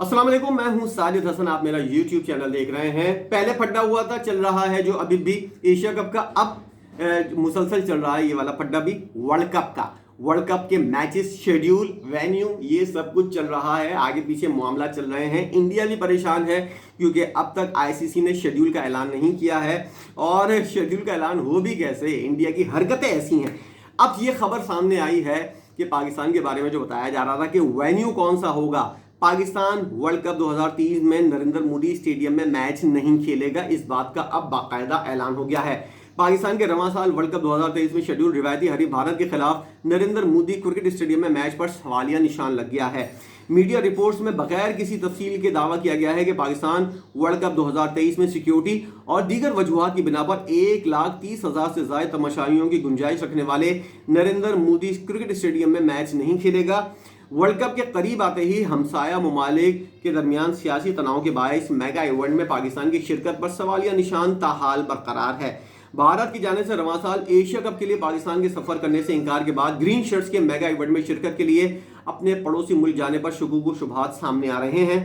अस्सलाम वालेकुम, मैं हूं साजिद हसन। आप मेरा YouTube चैनल देख रहे हैं। पहले फड्डा हुआ था, चल रहा है जो अभी भी एशिया कप का, अब मुसलसल चल रहा है ये वाला फड्डा भी वर्ल्ड कप का। वर्ल्ड कप के मैचेस, शेड्यूल, वेन्यू, ये सब कुछ चल रहा है। आगे पीछे मामला चल रहे हैं। इंडिया भी परेशान है क्योंकि अब तक आईसीसी ने शेड्यूल का ऐलान नहीं किया है। और शेड्यूल का ऐलान हो भी कैसे, इंडिया की हरकतें ऐसी हैं। अब ये खबर सामने आई है कि पाकिस्तान के बारे में जो बताया जा रहा था कि वेन्यू कौन सा होगा, पाकिस्तान वर्ल्ड कप 2023 में नरेंद्र मोदी स्टेडियम में मैच नहीं खेलेगा। इस बात का अब बाकायदा ऐलान हो गया है। पाकिस्तान के रवां साल वर्ल्ड कप 2023 में शेड्यूल रिवायती हरीफ भारत के खिलाफ नरेंद्र मोदी क्रिकेट स्टेडियम में मैच पर सवालिया निशान लग गया है। मीडिया रिपोर्ट्स में बगैर किसी तफसील के दावा किया गया है कि पाकिस्तान वर्ल्ड कप 2023 में सिक्योरिटी और दीगर वजूहात की बिना पर 1,30,000 से ज्यादा तमाशाइयों की गुंजाइश रखने वाले नरेंद्र मोदी क्रिकेट स्टेडियम में मैच नहीं खेलेगा। वर्ल्ड कप के करीब आते ही हमसाया ममालिक के दरमियान सियासी तनाव के बायस मेगा इवेंट में पाकिस्तान की शिरकत पर सवालिया निशान ताहाल बरकरार है। भारत की जाने से रवां साल एशिया कप के लिए पाकिस्तान के सफर करने से इंकार के बाद ग्रीन शर्ट्स के मेगा इवेंट में शिरकत के लिए अपने पड़ोसी मुल्क जाने पर शुकूक व शुबहात सामने आ रहे हैं।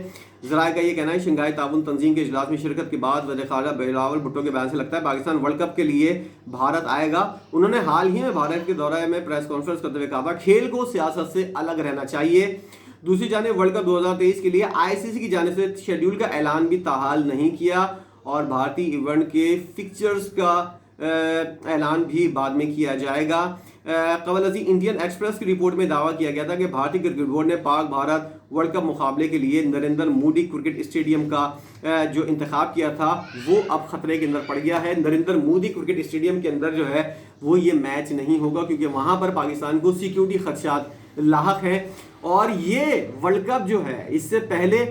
ज़राए का ये कहना है, शंघाई ताउन तंजीम के इजलास में शिरकत के बाद वज़ीर ख़ारजा बिलावल भुट्टो के बयान से लगता है पाकिस्तान वर्ल्ड कप के लिए भारत आएगा। उन्होंने हाल ही में भारत के दौरे में प्रेस कॉन्फ्रेंस करते हुए कहा था खेल को सियासत से अलग रहना चाहिए। दूसरी जानिब वर्ल्ड कप 2023 के लिए आईसीसी की जानिब से शेड्यूल का ऐलान भी ताहाल नहीं किया और भारतीय इवेंट के फिक्चर्स का ऐलान भी बाद में किया जाएगा। कबल अजी इंडियन एक्सप्रेस की रिपोर्ट में दावा किया गया था कि भारतीय क्रिकेट बोर्ड ने पाक भारत वर्ल्ड कप मुकाबले के लिए नरेंद्र मोदी क्रिकेट स्टेडियम का जो इंतखाब किया था वो अब खतरे के अंदर पड़ गया है। नरेंद्र मोदी क्रिकेट स्टेडियम के अंदर जो है वो ये मैच नहीं होगा क्योंकि वहां पर पाकिस्तान को सिक्योरिटी खदशात लाहक है। और ये वर्ल्ड कप जो है, इससे पहले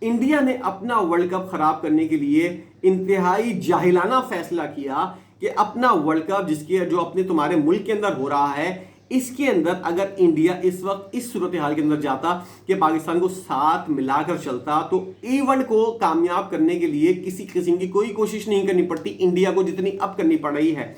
इंडिया ने अपना वर्ल्ड कप खराब करने के लिए इंतहाई जाहिलाना फैसला किया कि अपना वर्ल्ड कप जिसके जो अपने तुम्हारे मुल्क के अंदर हो रहा है, इसके अंदर अगर इंडिया इस वक्त इस सूरत हाल के अंदर जाता कि पाकिस्तान को साथ मिलाकर चलता तो इवेंट को कामयाब करने के लिए किसी किस्म की कोई कोशिश नहीं करनी पड़ती इंडिया को जितनी अब करनी पड़ रही है।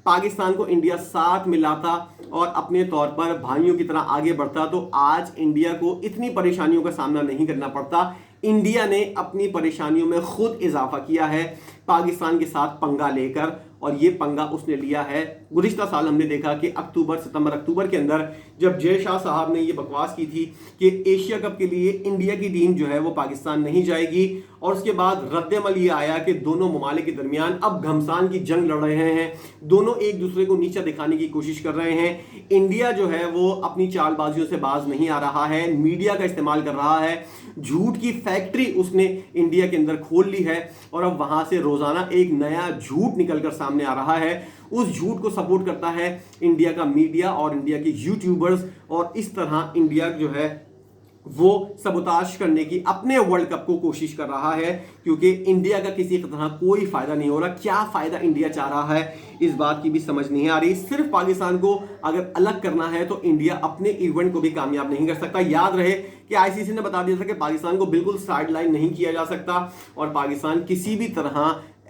पाकिस्तान को इंडिया साथ मिलाता और अपने तौर पर भाइयों की तरह आगे बढ़ता तो आज इंडिया को इतनी परेशानियों का सामना नहीं करना पड़ता। इंडिया ने अपनी परेशानियों में खुद इजाफा किया है पाकिस्तान के साथ पंगा लेकर, और ये पंगा उसने लिया है। गुज़िश्ता साल हमने देखा कि अक्टूबर के अंदर जब जय शाह साहब ने ये बकवास की थी कि एशिया कप के लिए इंडिया की टीम जो है वो पाकिस्तान नहीं जाएगी, और उसके बाद रद्द-ए-अमल ये आया कि दोनों ममालिक के दरमियान अब घमसान की जंग लड़ रहे हैं, दोनों एक दूसरे को नीचा दिखाने की कोशिश कर रहे हैं। इंडिया जो है वो अपनी चालबाजियों से बाज नहीं आ रहा है, मीडिया का इस्तेमाल कर रहा है, झूठ की फैक्ट्री उसने इंडिया के अंदर खोल ली है और अब वहां से रोजाना एक नया झूठ निकलकर सामने आ रहा है। उस झूठ को सपोर्ट करता है इंडिया का मीडिया और इंडिया के यूट्यूबर्स, और इस तरह इंडिया जो है वो सबोताश करने की अपने वर्ल्ड कप को कोशिश कर रहा है क्योंकि इंडिया का किसी तरह कोई फायदा नहीं हो रहा। क्या फायदा इंडिया चाह रहा है इस बात की भी समझ नहीं आ रही। सिर्फ पाकिस्तान को अगर अलग करना है तो इंडिया अपने इवेंट को भी कामयाब नहीं कर सकता। याद रहे कि आईसीसी ने बता दिया था कि पाकिस्तान को बिल्कुल साइड लाइन नहीं किया जा सकता और पाकिस्तान किसी भी तरह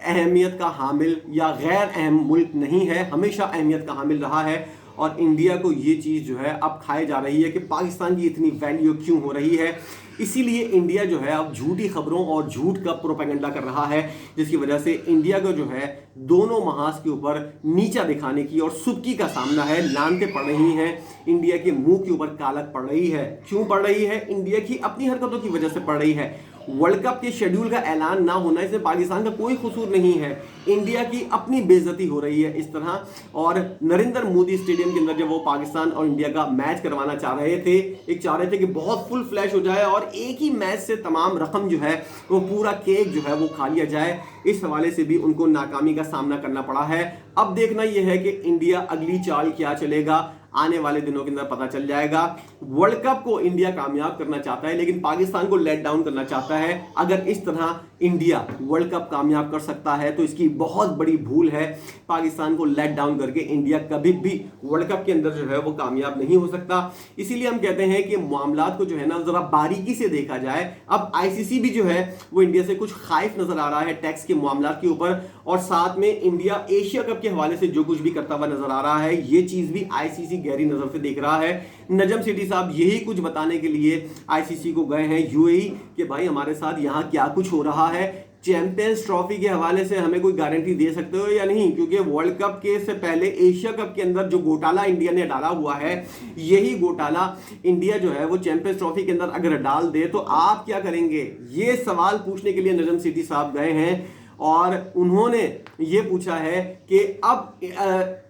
अहमियत का हामिल या गैर अहम मुल्क नहीं है, हमेशा अहमियत का हामिल रहा है। और इंडिया को ये चीज़ जो है अब खाए जा रही है कि पाकिस्तान की इतनी वैल्यू क्यों हो रही है। इसीलिए इंडिया जो है अब झूठी खबरों और झूठ का प्रोपेगेंडा कर रहा है, जिसकी वजह से इंडिया को जो है दोनों महाज के ऊपर नीचा दिखाने की और सुबकी का सामना है। लानतें पड़ रही हैं, इंडिया के मुंह के ऊपर कालक पड़ रही है। क्यों पड़ रही है? इंडिया की अपनी हरकतों की वजह से पड़ रही है। वर्ल्ड कप के शेड्यूल का ऐलान ना होना इसमें पाकिस्तान का कोई कसूर नहीं है, इंडिया की अपनी बेइज्जती हो रही है इस तरह। और नरेंद्र मोदी स्टेडियम के अंदर जब वो पाकिस्तान और इंडिया का मैच करवाना चाह रहे थे कि बहुत फुल फ्लैश हो जाए और एक ही मैच से तमाम रकम जो है वो पूरा केक जो है वो खा लिया जाए, इस हवाले से भी उनको नाकामी का सामना करना पड़ा है। अब देखना यह है कि इंडिया अगली चाल क्या चलेगा, आने वाले दिनों के अंदर पता चल जाएगा। वर्ल्ड कप को इंडिया कामयाब करना चाहता है लेकिन पाकिस्तान को लेट डाउन करना चाहता है। अगर इस तरह इंडिया वर्ल्ड कप कामयाब कर सकता है तो इसकी बहुत बड़ी भूल है। पाकिस्तान को लेट डाउन करके इंडिया कभी भी वर्ल्ड कप के अंदर जो है वो कामयाब नहीं हो सकता। इसीलिए हम कहते हैं कि मामलात को जो है ना जरा बारीकी से देखा जाए। अब आईसीसी भी जो है वो इंडिया से कुछ खाइफ नजर आ रहा है टैक्स के मामलात के ऊपर, और साथ में इंडिया एशिया कप के हवाले से जो कुछ भी करता हुआ नजर आ रहा है, ये चीज भी आईसीसी गहरी नजर से देख रहा है। नजम सेठी साहब यही कुछ बताने के लिए आईसीसी को गए हैं यूएई कि भाई हमारे साथ यहाँ क्या कुछ हो रहा है, चैंपियंस ट्रॉफी के हवाले से हमें कोई गारंटी दे सकते हो या नहीं, क्योंकि वर्ल्ड कप के से पहले एशिया कप के अंदर जो घोटाला इंडिया ने डाला हुआ है, यही घोटाला इंडिया जो है वो चैंपियंस ट्रॉफी के अंदर अगर डाल दे तो आप क्या करेंगे। ये सवाल पूछने के लिए नजम सेठी साहब गए हैं और उन्होंने ये पूछा है कि अब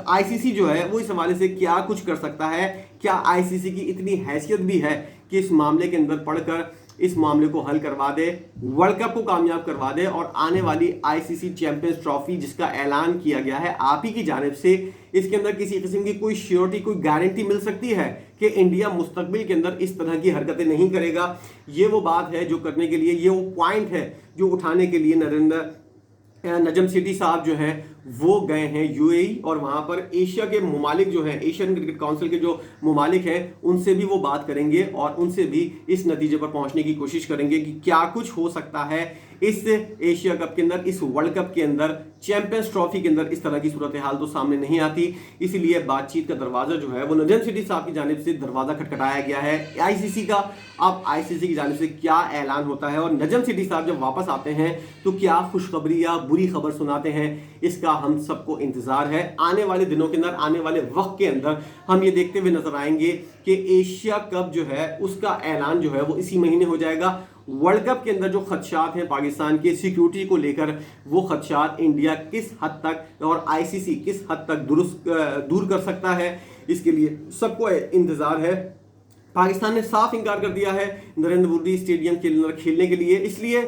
आईसीसी जो है वो इस हवाले से क्या कुछ कर सकता है, क्या आईसीसी की इतनी हैसियत भी है कि इस मामले के अंदर पढ़कर इस मामले को हल करवा दे, वर्ल्ड कप को कामयाब करवा दे और आने वाली आईसीसी चैंपियंस ट्रॉफी जिसका ऐलान किया गया है आप ही की जानिब से, इसके अंदर किसी किस्म की कोई श्योरिटी, कोई गारंटी मिल सकती है कि इंडिया मुस्तकबिल के अंदर इस तरह की हरकतें नहीं करेगा। ये वो बात है जो करने के लिए, ये वो पॉइंट है जो उठाने के लिए नजम सेठी साहब जो हैं वो गए हैं यूएई और वहां पर एशिया के मुमालिक जो हैं, एशियन क्रिकेट काउंसिल के जो मुमालिक हैं उनसे भी वो बात करेंगे और उनसे भी इस नतीजे पर पहुंचने की कोशिश करेंगे कि क्या कुछ हो सकता है इस एशिया कप के अंदर, इस वर्ल्ड कप के अंदर, चैंपियंस ट्रॉफी के अंदर इस तरह की सूरत हाल तो सामने नहीं आती। इसीलिए बातचीत का दरवाजा जो है वो नजम सेठी साहब की जानिब से दरवाजा खटखटाया गया है आईसीसी का। अब आईसीसी की जानिब से क्या ऐलान होता है और नजम सेठी साहब जब वापस आते हैं तो क्या खुशखबरी या बुरी खबर सुनाते हैं, इसका हम सबको इंतजार है। आने वाले दिनों के अंदर, आने वाले वक्त के अंदर हम ये देखते हुए नजर आएंगे कि एशिया कप जो है उसका ऐलान जो है वो इसी महीने हो जाएगा। वर्ल्ड कप के अंदर जो खदशात हैं पाकिस्तान के सिक्योरिटी को लेकर, वो खदशात इंडिया किस हद तक और आईसीसी किस हद तक दूर कर सकता है, इसके लिए सबको इंतजार है। पाकिस्तान ने साफ इंकार कर दिया है नरेंद्र मोदी स्टेडियम के अंदर खेलने के लिए, इसलिए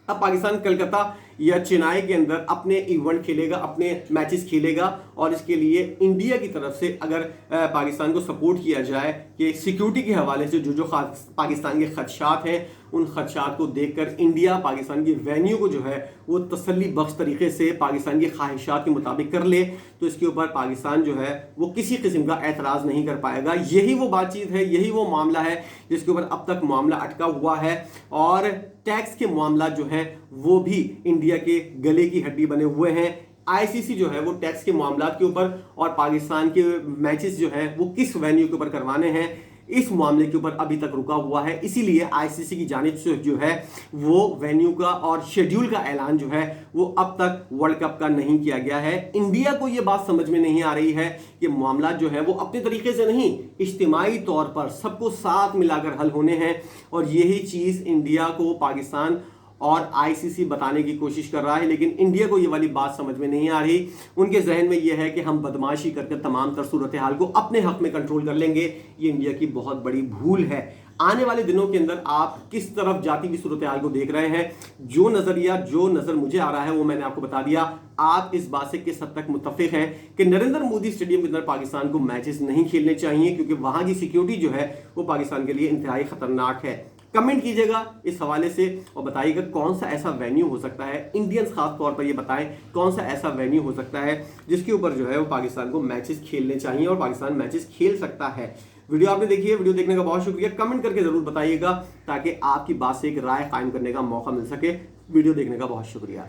अब पाकिस्तान कलकत्ता या चेन्नई के अंदर अपने इवेंट खेलेगा, अपने मैचेस खेलेगा और इसके लिए इंडिया की तरफ से अगर पाकिस्तान को सपोर्ट किया जाए कि सिक्योरिटी के हवाले से जो पाकिस्तान के खदशात हैं, उन खदशात को देखकर इंडिया पाकिस्तान की वेन्यू को जो है वो तसल्ली बख्श तरीके से पाकिस्तान की ख्वाहिशात के मुताबिक कर ले तो इसके ऊपर पाकिस्तान जो है वो किसी किस्म का एतराज़ नहीं कर पाएगा। यही वो बातचीत है, यही वो मामला है जिसके ऊपर अब तक मामला अटका हुआ है और टैक्स के मामला जो हैं वो भी इंडिया के गले की हड्डी बने हुए हैं। आईसीसी जो है वो टैक्स के मामलात के ऊपर और पाकिस्तान के मैचेस जो हैं वो किस वेन्यू के ऊपर करवाने हैं, इस मामले के ऊपर अभी तक रुका हुआ है। इसीलिए आईसीसी की जानिब से जो है वो वेन्यू का और शेड्यूल का ऐलान जो है वो अब तक वर्ल्ड कप का नहीं किया गया है। इंडिया को ये बात समझ में नहीं आ रही है कि मामला जो है वो अपने तरीके से नहीं, इज्तिमाई तौर पर सबको साथ मिलाकर हल होने हैं और यही चीज़ इंडिया को पाकिस्तान और आईसीसी बताने की कोशिश कर रहा है, लेकिन इंडिया को ये वाली बात समझ में नहीं आ रही। उनके जहन में ये है कि हम बदमाशी करके तमाम तर सूरत हाल को अपने हक में कंट्रोल कर लेंगे। ये इंडिया की बहुत बड़ी भूल है। आने वाले दिनों के अंदर आप किस तरफ जाती हुई सूरत हाल को देख रहे हैं, जो नज़र मुझे आ रहा है वो मैंने आपको बता दिया। आप इस बात से किस हद तक मुत्तफिक हैं कि नरेंद्र मोदी स्टेडियम के अंदर पाकिस्तान को मैचेस नहीं खेलने चाहिए, क्योंकि वहां की सिक्योरिटी जो है वो पाकिस्तान के लिए इंतहाई खतरनाक है। कमेंट कीजिएगा इस हवाले से और बताइएगा कौन सा ऐसा वेन्यू हो सकता है, इंडियंस खास तौर पर ये बताएं कौन सा ऐसा वेन्यू हो सकता है जिसके ऊपर जो है वो पाकिस्तान को मैचेस खेलने चाहिए और पाकिस्तान मैचेस खेल सकता है। वीडियो आपने देखी है, वीडियो देखने का बहुत शुक्रिया। कमेंट करके जरूर बताइएगा ताकि आपकी बात से एक राय कायम करने का मौका मिल सके। वीडियो देखने का बहुत शुक्रिया।